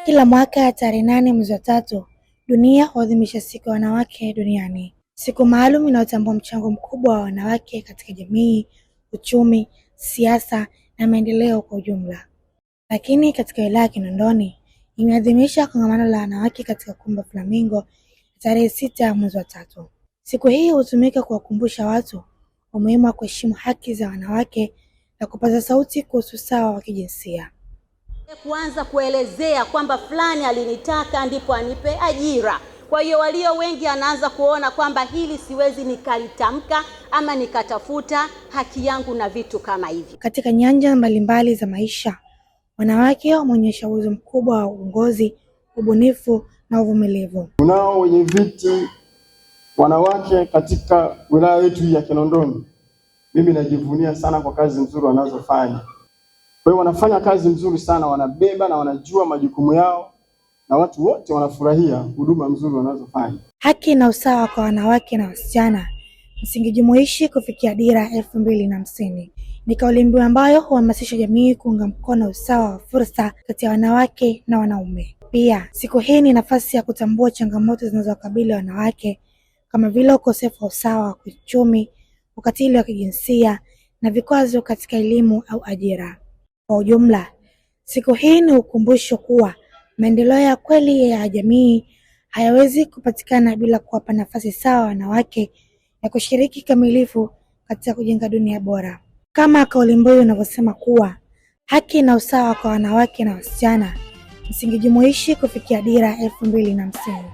Kila mwaka tarehe 8 mwezi wa 3 dunia huadhimisha siku ya wanawake duniani. Siku maalum inayotambua mchango mkubwa wa wanawake katika jamii, uchumi, siasa na maendeleo kwa ujumla. Lakini katika wilaya ya Kinondoni imeadhimisha kongamano la wanawake katika ukumbi wa Flamingo tarehe 6 mwezi wa 3. Siku hii hutumika kuwakumbusha watu umuhimu wa kuheshimu haki za wanawake na kupaza sauti kuhusu usawa wa kijinsia. Kuanza kuelezea kwamba fulani alinitaka ndipo anipe ajira. Kwa hiyo walio wengi anaanza kuona kwamba hili siwezi nikalitamka ama nikatafuta haki yangu na vitu kama hivi. Katika nyanja mbalimbali za maisha, wanawake wameonyesha uwezo mkubwa wa uongozi, ubunifu na uvumilivu. Tunao wenye viti wanawake katika wilaya yetu ya Kinondoni. Mimi najivunia sana kwa kazi nzuri wanazofanya. Kwa hiyo wanafanya kazi nzuri sana, wanabeba na wanajua majukumu yao na watu wote wanafurahia huduma nzuri wanazofanya. Haki na usawa kwa wanawake na wasichana, msingi jumuishi kufikia dira 2050. Ni kauli mbiu ambayo huhamasisha jamii kuunga mkono usawa wa fursa kati ya wanawake na wanaume. Pia siku hii ni nafasi ya kutambua changamoto zinazowakabili wanawake kama vile ukosefu wa usawa wa kiuchumi, ukatili wa kijinsia na vikwazo katika elimu au ajira. Kwa ujumla, siku hii ni ukumbusho kuwa maendeleo ya kweli ya jamii hayawezi kupatikana bila kuwapa nafasi sawa wanawake na kushiriki kamilifu katika kujenga dunia bora. Kama kauli mbiu inavyosema kuwa haki na usawa kwa wanawake na wasichana, msingi jumuishi kufikia dira 2050.